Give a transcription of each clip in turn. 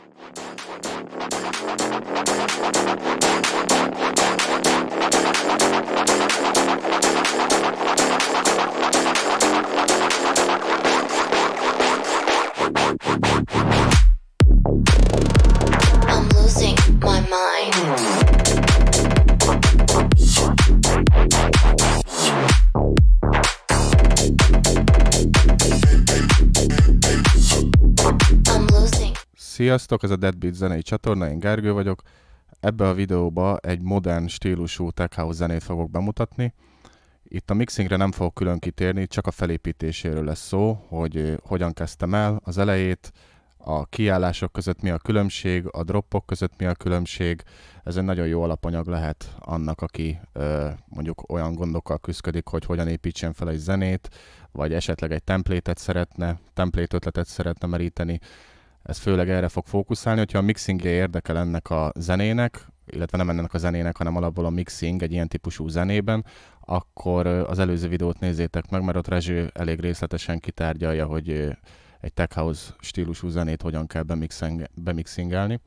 I'm losing my mind. Sziasztok, ez a Deadbeat zenei csatorna, én Gergő vagyok. Ebbe a videóba egy modern stílusú tech house zenét fogok bemutatni. Itt a mixingre nem fogok külön kitérni, csak a felépítéséről lesz szó, hogy hogyan kezdtem el az elejét, a kiállások között mi a különbség, a droppok között mi a különbség. Ez egy nagyon jó alapanyag lehet annak, aki mondjuk olyan gondokkal küzdik, hogy hogyan építsen fel egy zenét, vagy esetleg egy template ötletet szeretne meríteni. Ez főleg erre fog fókuszálni, hogyha a mixingje érdekel ennek a zenének, illetve nem ennek a zenének, hanem alapból a mixing egy ilyen típusú zenében, akkor az előző videót nézzétek meg, mert ott Rezső elég részletesen kitárgyalja, hogy egy tech house stílusú zenét hogyan kell bemixingelni.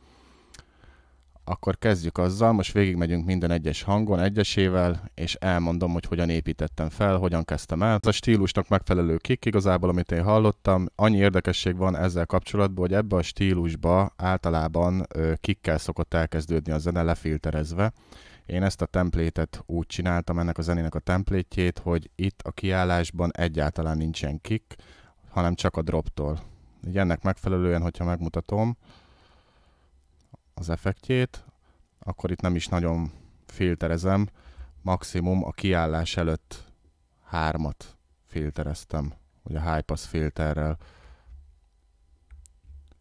Akkor kezdjük azzal, most végigmegyünk minden egyes hangon, egyesével, és elmondom, hogy hogyan építettem fel, hogyan kezdtem el. Ez a stílusnak megfelelő kick igazából, amit én hallottam. Annyi érdekesség van ezzel kapcsolatban, hogy ebbe a stílusba általában kickkel szokott elkezdődni a zene lefilterezve. Én ezt a templétet úgy csináltam, ennek a zenének a templétjét, hogy itt a kiállásban egyáltalán nincsen kick, hanem csak a droptól. Így ennek megfelelően, hogyha megmutatom az effektjét, akkor itt nem is nagyon filterezem, maximum a kiállás előtt 3-at filtereztem, ugye a high pass filterrel.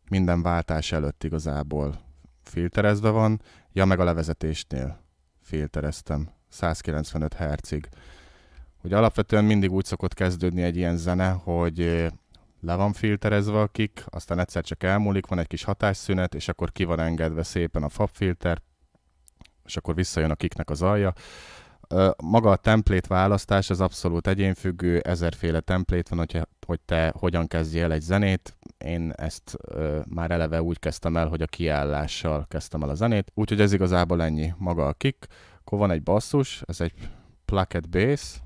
Minden váltás előtt igazából filterezve van, ja meg a levezetésnél filtereztem 195 Hz-ig. Ugye alapvetően mindig úgy szokott kezdődni egy ilyen zene, hogy le van filterezve a kick, aztán egyszer csak elmúlik, van egy kis hatásszünet, és akkor ki van engedve szépen a fabfilter, és akkor visszajön a kicknek az alja. Maga a template választás az abszolút egyénfüggő, 1000-féle template van, hogy te hogyan kezdjél el egy zenét. Én ezt már eleve úgy kezdtem el, hogy a kiállással kezdtem el a zenét, úgyhogy ez igazából ennyi, maga a kick. Akkor van egy basszus, ez egy plucked bass.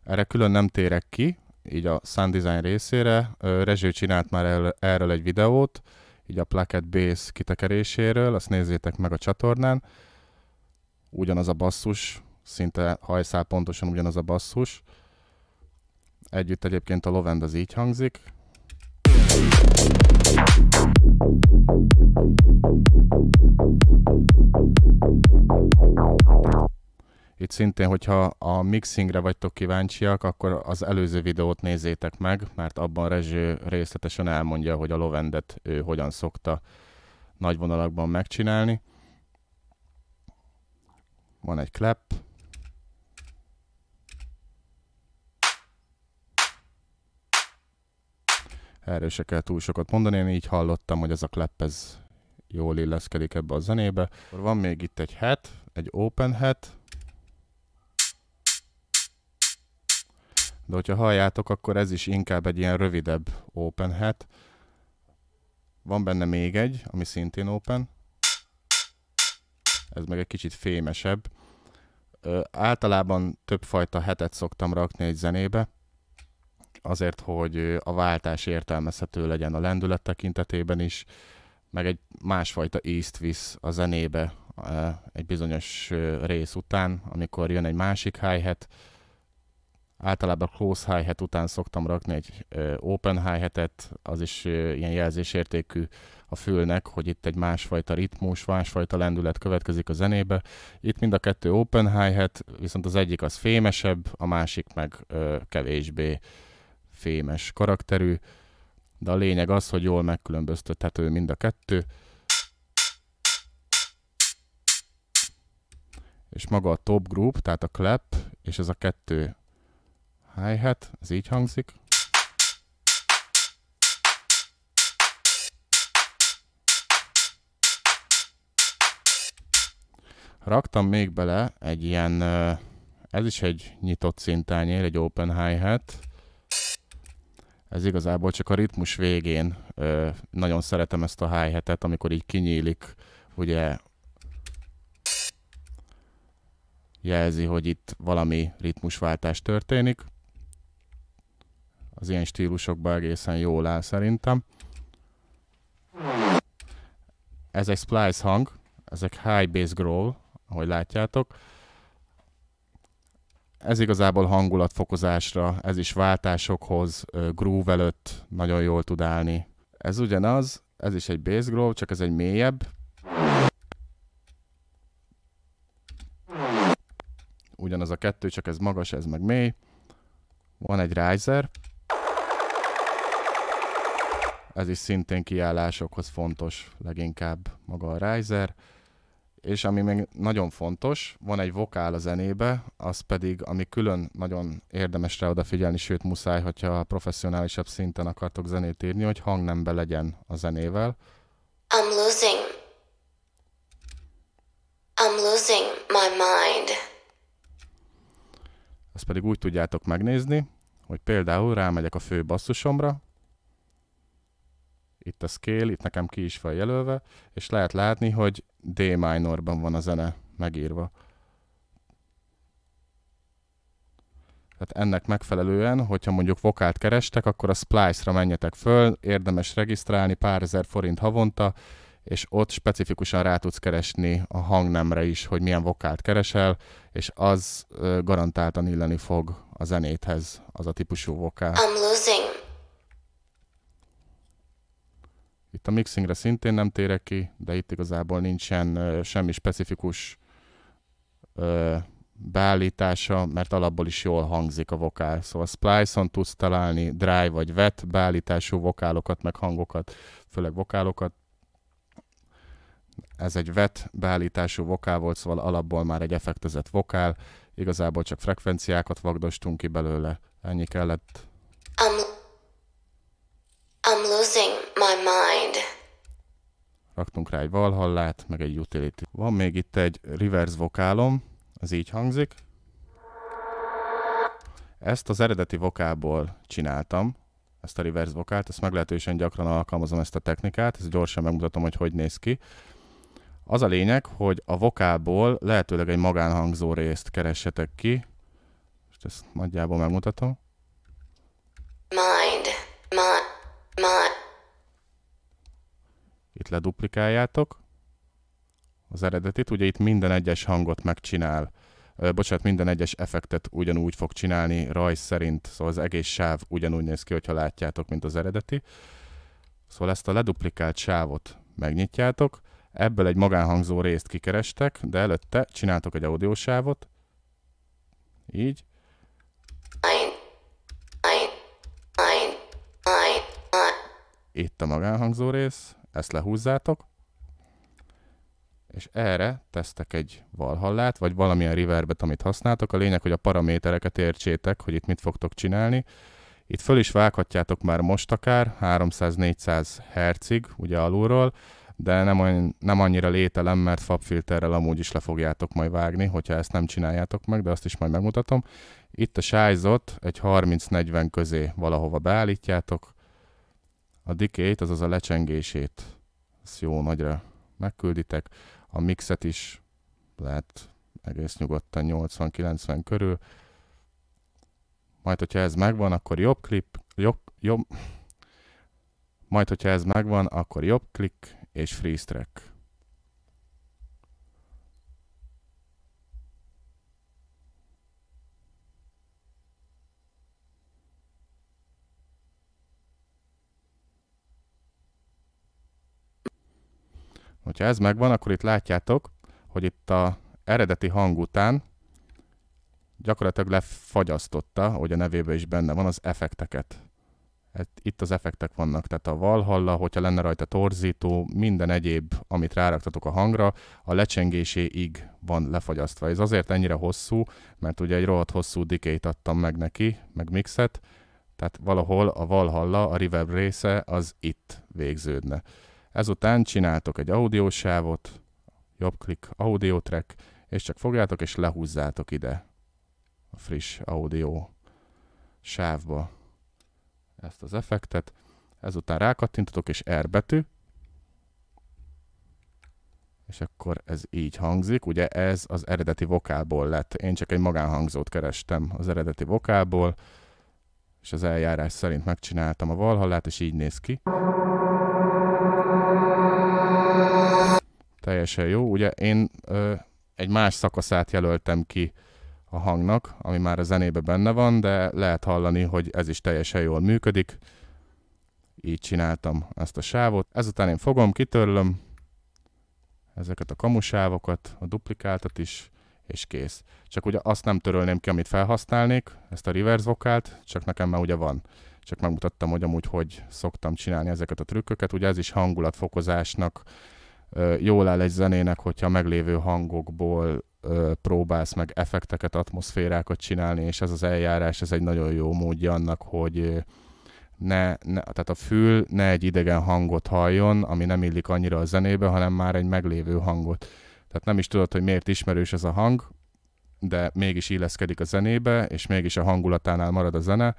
Erre külön nem térek ki, így a sound design részére. Rezső csinált már erről egy videót, így a plucked bass kitekeréséről, azt nézzétek meg a csatornán. Ugyanaz a basszus, szinte hajszál pontosan ugyanaz a basszus. Együtt egyébként a low end az így hangzik. Itt szintén, hogyha a mixingre vagytok kíváncsiak, akkor az előző videót nézzétek meg, mert abban Rezső részletesen elmondja, hogy a low endet ő hogyan szokta nagy vonalakban megcsinálni. Van egy clap. Erről se kell túl sokat mondani, én így hallottam, hogy ez a clap ez jól illeszkedik ebbe a zenébe. Van még itt egy hat, egy open hat. De hogyha halljátok, akkor ez is inkább egy ilyen rövidebb open hat. Van benne még egy, ami szintén open. Ez meg egy kicsit fémesebb. Általában többfajta hetet szoktam rakni egy zenébe. Azért, hogy a váltás értelmezhető legyen a lendület tekintetében is, meg egy másfajta ízt visz a zenébe egy bizonyos rész után, amikor jön egy másik hi-hat. Általában close hi-hat után szoktam rakni egy open hi-hatet, az is ilyen jelzésértékű a fülnek, hogy itt egy másfajta ritmus, másfajta lendület következik a zenébe. Itt mind a kettő open hi-hat, viszont az egyik az fémesebb, a másik meg kevésbé fémes karakterű, de a lényeg az, hogy jól megkülönböztethető mind a kettő. És maga a top group, tehát a clap, és ez a kettő hi-hat, ez így hangzik. Raktam még bele egy ilyen, ez is egy nyitott szintányér, egy open hi-hat. Ez igazából csak a ritmus végén, nagyon szeretem ezt a hi-hatet, amikor így kinyílik, ugye jelzi, hogy itt valami ritmusváltás történik. Az ilyen stílusokban egészen jól áll szerintem. Ez egy splice hang, ezek high bass growl, ahogy látjátok. Ez igazából hangulatfokozásra, ez is váltásokhoz, groove előtt nagyon jól tud állni. Ez ugyanaz, ez is egy bass growl, csak ez egy mélyebb. Ugyanaz a kettő, csak ez magas, ez meg mély. Van egy riser. Ez is szintén kiállásokhoz fontos, leginkább maga a riser. És ami még nagyon fontos, van egy vokál a zenébe, az pedig, ami külön nagyon érdemes rá odafigyelni, sőt muszáj, hogyha professzionálisabb szinten akartok zenét írni, hogy hangnembe legyen a zenével. I'm losing my mind. Ezt pedig úgy tudjátok megnézni, hogy például rámegyek a fő basszusomra, itt a scale, itt nekem ki is van jelölve, és lehet látni, hogy D minorban van a zene megírva. Tehát ennek megfelelően, hogyha mondjuk vokált kerestek, akkor a Splice-ra menjetek föl, érdemes regisztrálni pár ezer forint havonta, és ott specifikusan rá tudsz keresni a hangnemre is, hogy milyen vokált keresel, és az garantáltan illeni fog a zenéthez, az a típusú vokál. I'm losing. Itt a mixingre szintén nem térek ki, de itt igazából nincsen semmi specifikus beállítása, mert alapból is jól hangzik a vokál. Szóval Splice-on tudsz találni dry vagy wet beállítású vokálokat, meg hangokat, főleg vokálokat. Ez egy wet beállítású vokál volt, szóval alapból már egy effektezett vokál. Igazából csak frekvenciákat vagdostunk ki belőle. Ennyi kellett. I'm losing my mind. Raktunk rá egy Valhallát, meg egy utility. Van még itt egy reverse vokálom, ez így hangzik. Ezt az eredeti vokálból csináltam, ezt a reverse vokált, ezt meglehetősen gyakran alkalmazom ezt a technikát, ezt gyorsan megmutatom, hogy hogy néz ki. Az a lényeg, hogy a vokálból lehetőleg egy magánhangzó részt keressetek ki. Most ezt nagyjából megmutatom. Mind. Itt leduplikáljátok az eredetit, ugye itt minden egyes hangot megcsinál, minden egyes effektet ugyanúgy fog csinálni rajz szerint, szóval az egész sáv ugyanúgy néz ki, hogyha látjátok, mint az eredeti. Szóval ezt a leduplikált sávot megnyitjátok, ebből egy magánhangzó részt kikerestek, de előtte csináltok egy audiósávot, így. Itt a magánhangzó rész, ezt lehúzzátok, és erre tesztek egy Valhallát, vagy valamilyen reverbet, amit használtok. A lényeg, hogy a paramétereket értsétek, hogy itt mit fogtok csinálni. Itt föl is vághatjátok már most akár 300-400 Hz-ig, ugye alulról, de nem annyira lételem, mert fabfilterrel amúgy is le fogjátok majd vágni, hogyha ezt nem csináljátok meg, de azt is majd megmutatom. Itt a size-ot egy 30-40 közé valahova beállítjátok. A decay-t, azaz a lecsengését, ezt jó nagyra megkülditek. A mixet is lehet egész nyugodtan 80-90 körül. Majd, hogyha ez megvan, akkor jobb klik és freeze track. Hogyha ez megvan, akkor itt látjátok, hogy itt az eredeti hang után gyakorlatilag lefagyasztotta, ahogy a nevében is benne van, az effekteket. Itt az effektek vannak, tehát a Valhalla, hogyha lenne rajta torzító, minden egyéb, amit ráraktatok a hangra, a lecsengéséig van lefagyasztva. Ez azért ennyire hosszú, mert ugye egy rohadt hosszú decay-t adtam meg neki, meg mixet, tehát valahol a Valhalla, a reverb része az itt végződne. Ezután csináltok egy audiósávot, jobb klik audio track, és csak fogjátok és lehúzzátok ide a friss audio sávba ezt az effektet. Ezután rákattintotok és R betű, és akkor ez így hangzik. Ugye ez az eredeti vokálból lett. Én csak egy magánhangzót kerestem az eredeti vokálból, és az eljárás szerint megcsináltam a Valhallát, és így néz ki. Teljesen jó. Ugye én egy más szakaszát jelöltem ki a hangnak, ami már a zenébe benne van, de lehet hallani, hogy ez is teljesen jól működik. Így csináltam ezt a sávot. Ezután én fogom, kitörlöm ezeket a kamusávokat, a duplikáltat is, és kész. Csak ugye azt nem törölném ki, amit felhasználnék, ezt a reverse vokált, csak nekem már ugye van. Csak megmutattam, hogy amúgy hogy szoktam csinálni ezeket a trükköket. Ugye ez is hangulatfokozásnak jól áll egy zenének, hogyha meglévő hangokból próbálsz meg effekteket, atmoszférákat csinálni, és ez az eljárás, ez egy nagyon jó módja annak, hogy tehát a fül ne egy idegen hangot halljon, ami nem illik annyira a zenébe, hanem már egy meglévő hangot. Tehát nem is tudod, hogy miért ismerős ez a hang, de mégis illeszkedik a zenébe, és mégis a hangulatánál marad a zene,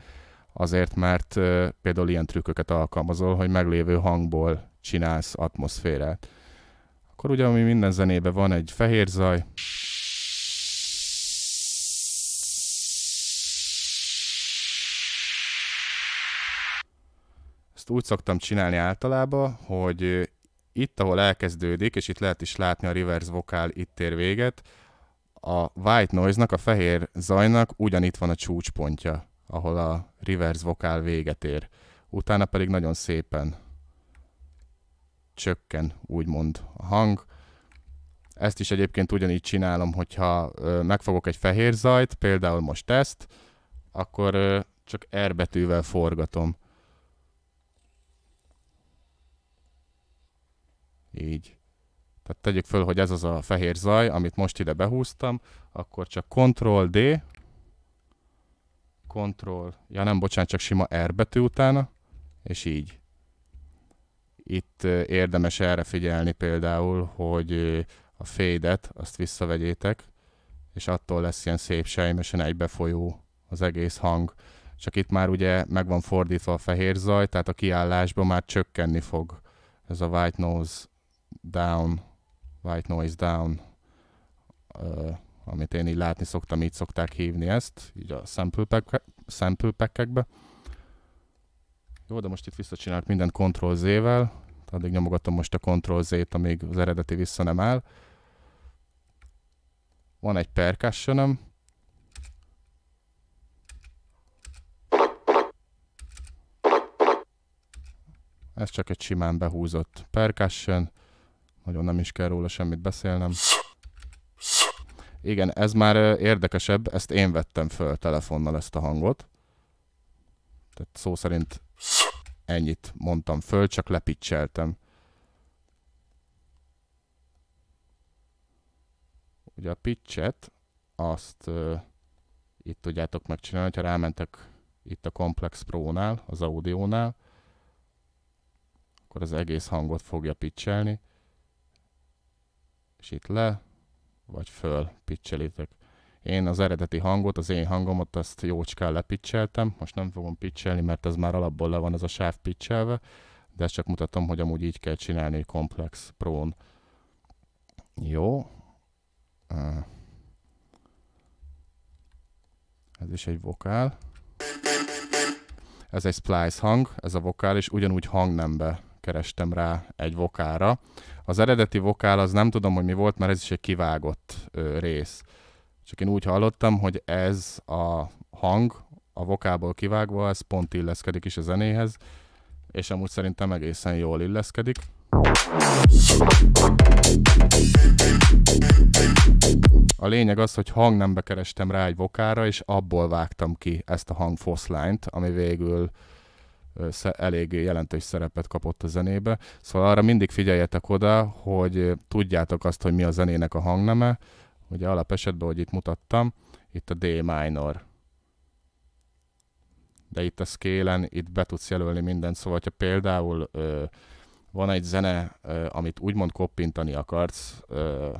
azért, mert például ilyen trükköket alkalmazol, hogy meglévő hangból csinálsz atmoszférát. Akkor ugye, ami minden zenében van, egy fehér zaj. Ezt úgy szoktam csinálni általában, hogy itt, ahol elkezdődik, és itt lehet is látni a reverse vokál, itt ér véget, a white noise-nak, a fehér zajnak ugyanitt van a csúcspontja, ahol a reverse vokál véget ér. Utána pedig nagyon szépen csökken, úgymond a hang. Ezt is egyébként ugyanígy csinálom, hogyha megfogok egy fehér zajt, például most ezt, akkor csak R betűvel forgatom. Így. Tehát tegyük föl, hogy ez az a fehér zaj, amit most ide behúztam, akkor csak Ctrl-D, csak sima R betű utána, és így. Itt érdemes erre figyelni például, hogy a fade-et, azt visszavegyétek, és attól lesz ilyen szép sejmesen egybefolyó az egész hang. Csak itt már ugye meg van fordítva a fehér zaj, tehát a kiállásban már csökkenni fog ez a white noise down, amit én így látni szoktam, így szokták hívni ezt, így a sample pack-ekbe. Jó, de most itt visszacsinálok mindent Ctrl-Z-vel, addig nyomogatom most a Ctrl-Z-t, amíg az eredeti vissza nem áll. Van egy percussion-öm. Ez csak egy simán behúzott percussion. Nagyon nem is kell róla semmit beszélnem. Igen, ez már érdekesebb, ezt én vettem föl telefonnal ezt a hangot. Tehát szó szerint ennyit mondtam föl, csak lepitcseltem. Ugye a pitchet, azt itt tudjátok megcsinálni, ha rámentek itt a Complex Pro-nál, az audiónál, akkor az egész hangot fogja pitchelni, és itt le, vagy föl pitchelitek. Én az eredeti hangot, az én hangomat, azt jócskán lepitcheltem, most nem fogom pitchelni, mert ez már alapból le van ez a sáv pitchelve, de ezt csak mutatom, hogy amúgy így kell csinálni egy Complex Pro-n. Jó. Ez is egy vokál. Ez egy splice hang, ez a vokál, és ugyanúgy hangnembe kerestem rá egy vokálra. Az eredeti vokál az nem tudom, hogy mi volt, mert ez is egy kivágott rész. Csak én úgy hallottam, hogy ez a hang, a vokálból kivágva, ez pont illeszkedik is a zenéhez, és amúgy szerintem egészen jól illeszkedik. A lényeg az, hogy hangnembe kerestem rá egy vokára, és abból vágtam ki ezt a hangfoszlányt, ami végül elég jelentős szerepet kapott a zenébe. Szóval arra mindig figyeljetek oda, hogy tudjátok azt, hogy mi a zenének a hangneme. Ugye alapesetben, hogy itt mutattam, itt a D minor. De itt a scale-en, itt be tudsz jelölni mindent, szóval ha például van egy zene, amit úgymond koppintani akarsz,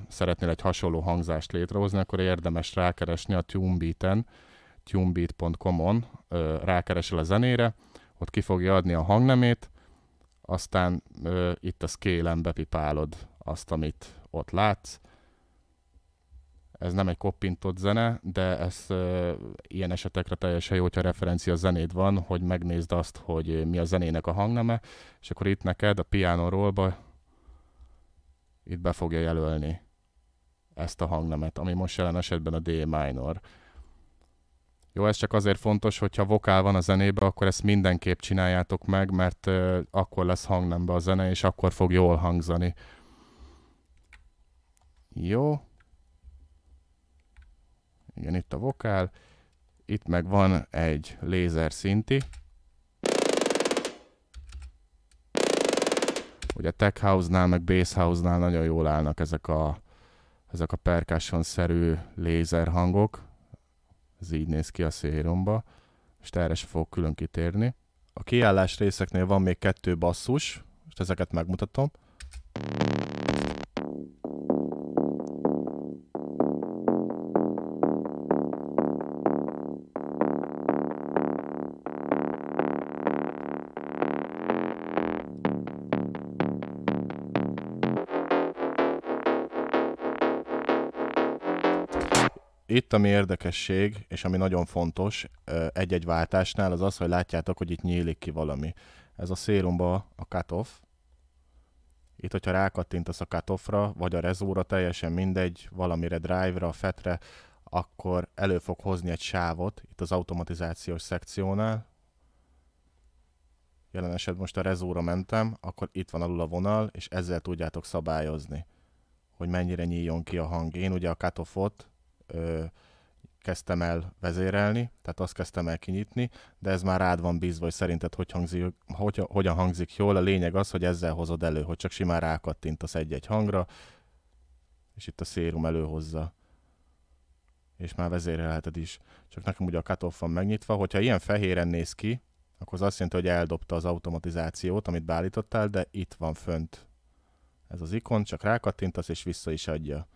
szeretnél egy hasonló hangzást létrehozni, akkor érdemes rákeresni a TuneBeat-en, tunebeat.com-on, rákeresel a zenére, ott ki fogja adni a hangnemét, aztán itt a scale-en bepipálod azt, amit ott látsz. Ez nem egy koppintott zene, de ez ilyen esetekre teljesen jó, hogyha referencia zenéd van, hogy megnézd azt, hogy mi a zenének a hangneme, és akkor itt neked a piano rollba itt be fogja jelölni ezt a hangnemet, ami most jelen esetben a D minor. Jó, ez csak azért fontos, hogyha vokál van a zenébe, akkor ezt mindenképp csináljátok meg, mert akkor lesz hangnembe a zene, és akkor fog jól hangzani. Jó. Igen, itt a vokál. Itt meg van egy lézer szinti. Ugye tech house-nál, meg bass house-nál nagyon jól állnak ezek a percussion-szerű lézer hangok. Ez így néz ki a Serumba. Most erre se fogok külön kitérni. A kiállás részeknél van még 2 basszus. Most ezeket megmutatom. Itt ami érdekesség, és ami nagyon fontos egy-egy váltásnál, az az, hogy látjátok, hogy itt nyílik ki valami. Ez a Serumba a cutoff. Itt, hogyha rákattintasz a cutoffra, vagy a rezóra, teljesen mindegy, valamire, drive-ra, fetre, akkor elő fog hozni egy sávot, itt az automatizációs szekciónál. Jelen esetben most a rezóra mentem, akkor itt van alul a vonal, és ezzel tudjátok szabályozni, hogy mennyire nyíljon ki a hang. Én ugye a cutoffot kezdtem el vezérelni, tehát azt kezdtem el kinyitni, de ez már rád van bízva, hogy szerinted hogyan hangzik jól. A lényeg az, hogy ezzel hozod elő, hogy csak simán rákattintasz egy-egy hangra, és itt a Serum előhozza. És már vezérelheted is. Csak nekem ugye a cutoff van megnyitva, hogyha ilyen fehéren néz ki, akkor az azt jelenti, hogy eldobta az automatizációt, amit beállítottál, de itt van fönt ez az ikon, csak rákattintasz, és vissza is adja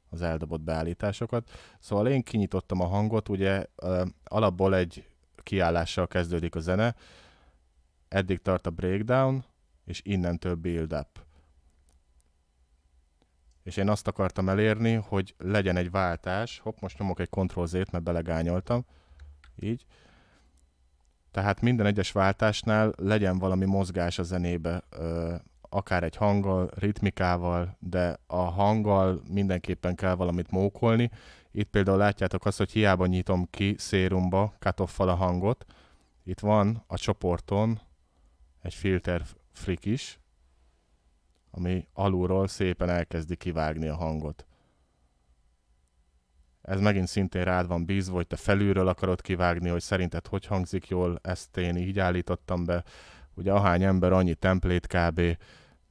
az eldobott beállításokat. Szóval én kinyitottam a hangot, ugye alapból egy kiállással kezdődik a zene, eddig tart a breakdown, és innentől build up. És én azt akartam elérni, hogy legyen egy váltás. Hopp, most nyomok egy Ctrl-Z-t, mert belegányoltam. Így. Tehát minden egyes váltásnál legyen valami mozgás a zenébe, akár egy hanggal, ritmikával, de a hanggal mindenképpen kell valamit mókolni. Itt például látjátok azt, hogy hiába nyitom ki Serumba cutoff-val a hangot. Itt van a csoporton egy filter flick is, ami alulról szépen elkezdi kivágni a hangot. Ez megint szintén rád van bízva, hogy te felülről akarod kivágni, hogy szerinted hogy hangzik jól, ezt én így állítottam be. Ugye ahány ember, annyi template kb.,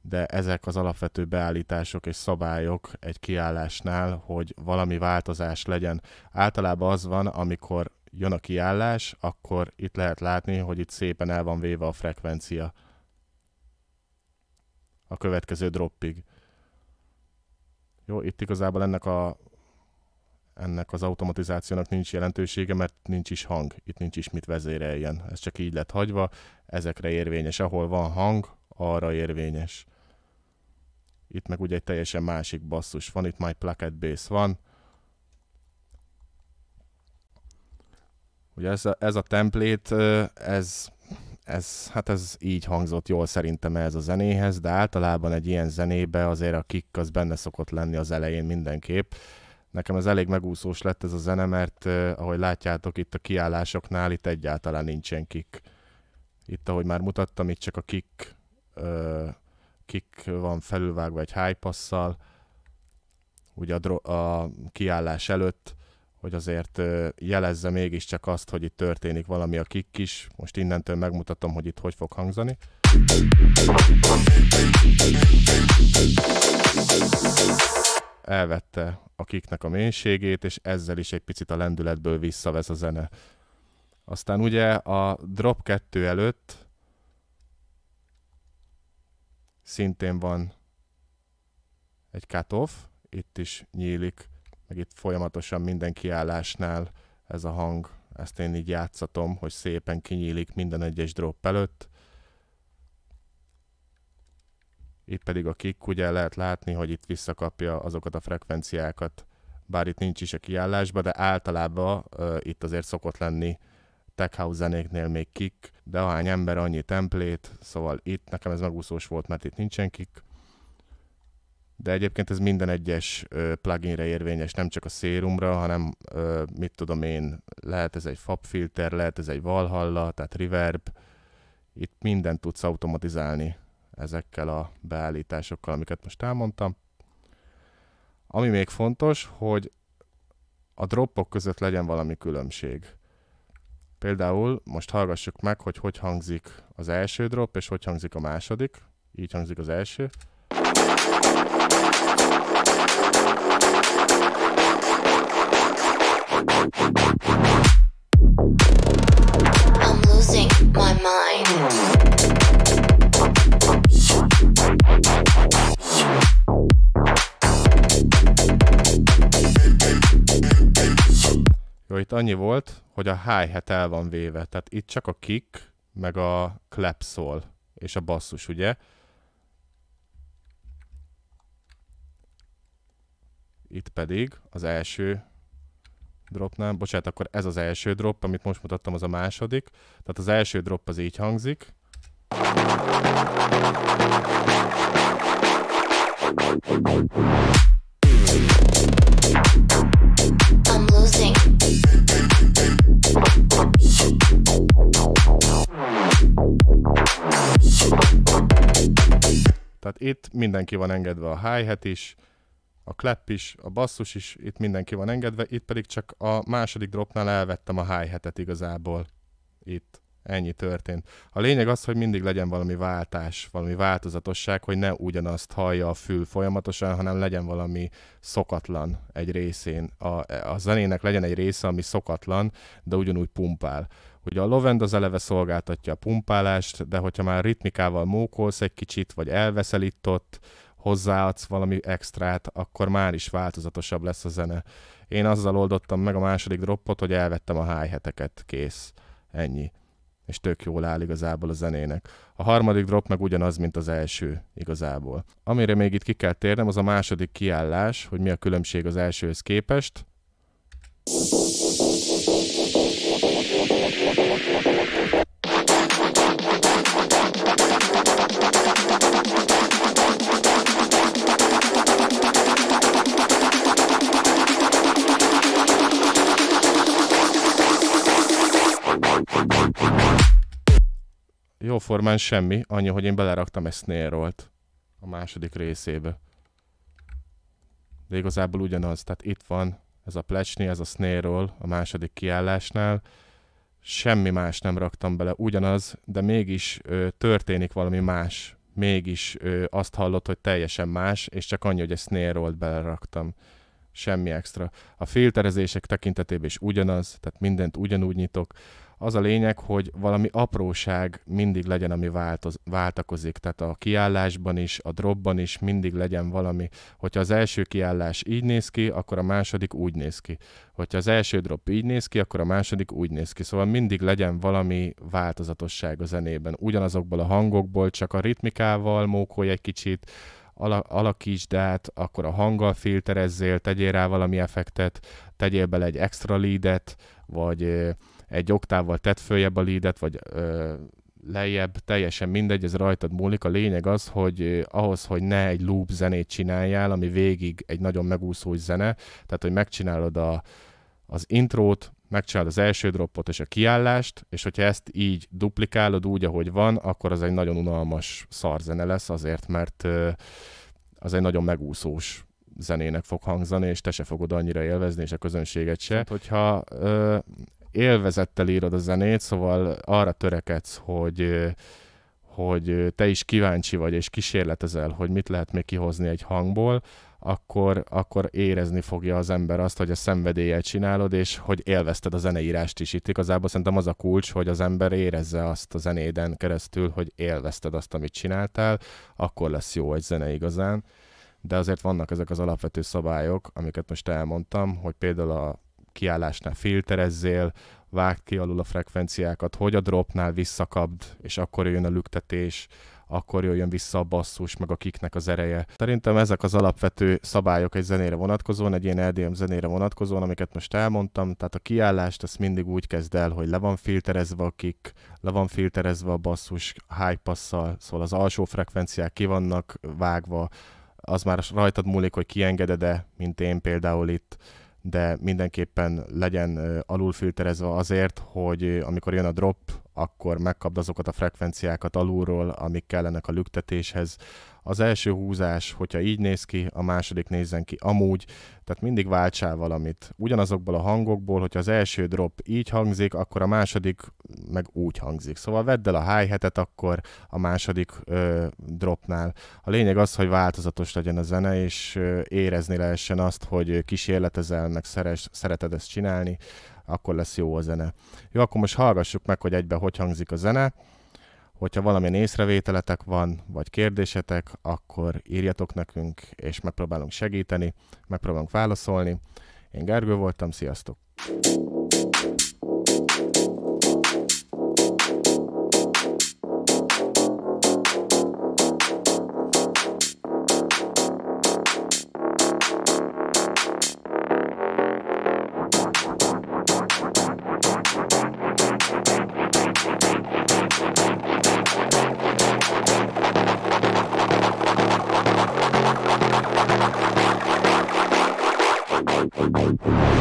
de ezek az alapvető beállítások és szabályok egy kiállásnál, hogy valami változás legyen. Általában az van, amikor jön a kiállás, akkor itt lehet látni, hogy itt szépen el van véve a frekvencia a következő droppig. Jó, itt igazából ennek az automatizációnak nincs jelentősége, mert nincs is hang, itt nincs is mit vezéreljen. Ez csak így lett hagyva, ezekre érvényes. Ahol van hang, arra érvényes. Itt meg ugye egy teljesen másik basszus van, itt My Plucked Bass van. Ugye ez a template, ez így hangzott jól szerintem ez a zenéhez, de általában egy ilyen zenébe azért a kick az benne szokott lenni az elején mindenképp. Nekem ez elég megúszós lett ez a zene, mert ahogy látjátok itt a kiállásoknál, itt egyáltalán nincsen kick. Itt ahogy már mutattam, itt csak a kick van felülvágva egy high passzal, ugye a kiállás előtt, hogy azért jelezze mégiscsak azt, hogy itt történik valami a kick is. Most innentől megmutatom, hogy itt hogy fog hangzani. Elvette a kicknek a mélységét, és ezzel is egy picit a lendületből visszavesz a zene. Aztán ugye a drop 2 előtt szintén van egy cut-off, itt is nyílik, meg itt folyamatosan minden kiállásnál ez a hang, ezt én így játszatom, hogy szépen kinyílik minden egyes drop előtt. Itt pedig a kick, ugye lehet látni, hogy itt visszakapja azokat a frekvenciákat, bár itt nincs is a kiállásban, de általában itt azért szokott lenni tech house zenéknél még kick, de ahány ember annyi template, szóval itt nekem ez megúszós volt, mert itt nincsen kick. De egyébként ez minden egyes pluginre érvényes, nem csak a Serumra, hanem mit tudom én, lehet ez egy FAB filter, lehet ez egy Valhalla, tehát reverb. Itt mindent tudsz automatizálni ezekkel a beállításokkal, amiket most elmondtam. Ami még fontos, hogy a droppok között legyen valami különbség. Például most hallgassuk meg, hogy hogy hangzik az első drop, és hogy hangzik a második. Így hangzik az első. I'm losing my mind. Jó, itt annyi volt, hogy a hi-hat el van véve, tehát itt csak a kick, meg a clap szól, és a basszus, ugye? Itt pedig az első dropnál, bocsánat, akkor ez az első drop, amit most mutattam, az a második. Tehát az első drop az így hangzik. I'm losing. Tehát itt mindenki van engedve, a hi-hat is, a clap is, a basszus is, itt mindenki van engedve, itt pedig csak a második dropnál elvettem a hi-hatet igazából. Itt. Ennyi történt. A lényeg az, hogy mindig legyen valami váltás, valami változatosság, hogy ne ugyanazt hallja a fül folyamatosan, hanem legyen valami szokatlan egy részén. A zenének legyen egy része, ami szokatlan, de ugyanúgy pumpál. Ugye a low-end az eleve szolgáltatja a pumpálást, de hogyha már ritmikával mókolsz egy kicsit, vagy elveszel itt ott, hozzáadsz valami extrát, akkor már is változatosabb lesz a zene. Én azzal oldottam meg a második droppot, hogy elvettem a hi-hateket, kész. Ennyi. És tök jól áll igazából a zenének. A harmadik drop meg ugyanaz, mint az első igazából. Amire még itt ki kell térnem, az a második kiállás, hogy mi a különbség az elsőhöz képest. Jóformán semmi, annyi, hogy én beleraktam egy snare rollt a második részébe. De igazából ugyanaz, tehát itt van ez a plecsni, ez a snare roll a második kiállásnál. Semmi más nem raktam bele, ugyanaz, de mégis történik valami más. Mégis azt hallott, hogy teljesen más, és csak annyi, hogy egy snare rollt beleraktam. Semmi extra. A filterezések tekintetében is ugyanaz, tehát mindent ugyanúgy nyitok. Az a lényeg, hogy valami apróság mindig legyen, ami váltakozik. Tehát a kiállásban is, a dropban is mindig legyen valami. Hogyha az első kiállás így néz ki, akkor a második úgy néz ki. Hogyha az első drop így néz ki, akkor a második úgy néz ki. Szóval mindig legyen valami változatosság a zenében. Ugyanazokból a hangokból, csak a ritmikával mókolj egy kicsit, alakítsd át, akkor a hanggal filterezzél, tegyél rá valami effektet, tegyél bele egy extra leadet, vagy egy oktávval tedd följebb a leadet, vagy lejjebb, teljesen mindegy, ez rajtad múlik. A lényeg az, hogy ahhoz, hogy ne egy loop zenét csináljál, ami végig egy nagyon megúszós zene, tehát hogy megcsinálod az intrót, megcsinálod az első droppot és a kiállást, és hogyha ezt így duplikálod úgy, ahogy van, akkor az egy nagyon unalmas szarzene lesz, azért, mert az egy nagyon megúszós zenének fog hangzani, és te se fogod annyira élvezni, és a közönséget se. Hogyha élvezettel írod a zenét, szóval arra törekedsz, hogy te is kíváncsi vagy, és kísérletezel, hogy mit lehet még kihozni egy hangból, akkor érezni fogja az ember azt, hogy a szenvedéllyel csinálod, és hogy élvezted a zeneírást is. Itt igazából szerintem az a kulcs, hogy az ember érezze azt a zenéden keresztül, hogy élvezted azt, amit csináltál, akkor lesz jó egy zene igazán. De azért vannak ezek az alapvető szabályok, amiket most elmondtam, hogy például a kiállásnál filterezzél, vágd ki alul a frekvenciákat, hogy a dropnál visszakapd, és akkor jön a lüktetés, akkor jöjjön vissza a basszus, meg a kicknek az ereje. Szerintem ezek az alapvető szabályok egy zenére vonatkozóan, egy ilyen EDM zenére vonatkozóan, amiket most elmondtam, tehát a kiállást ezt mindig úgy kezd el, hogy le van filterezve a kick, le van filterezve a basszus high passzal, szóval az alsó frekvenciák ki vannak vágva, az már rajtad múlik, hogy kiengeded-e, mint én például itt, de mindenképpen legyen alulfilterezve azért, hogy amikor jön a drop, akkor megkapd azokat a frekvenciákat alulról, amik kellenek a lüktetéshez. Az első húzás, hogyha így néz ki, a második nézzen ki amúgy, tehát mindig váltsál valamit. Ugyanazokból a hangokból, hogyha az első drop így hangzik, akkor a második meg úgy hangzik. Szóval vedd el a hi-hatet akkor a második dropnál. A lényeg az, hogy változatos legyen a zene, és érezni lehessen azt, hogy kísérletezel, meg szereted ezt csinálni, akkor lesz jó a zene. Jó, akkor most hallgassuk meg, hogy egyben hogy hangzik a zene. Hogyha valamilyen észrevételetek van, vagy kérdésetek, akkor írjatok nekünk, és megpróbálunk segíteni, megpróbálunk válaszolni. Én Gergő voltam, sziasztok! Bye.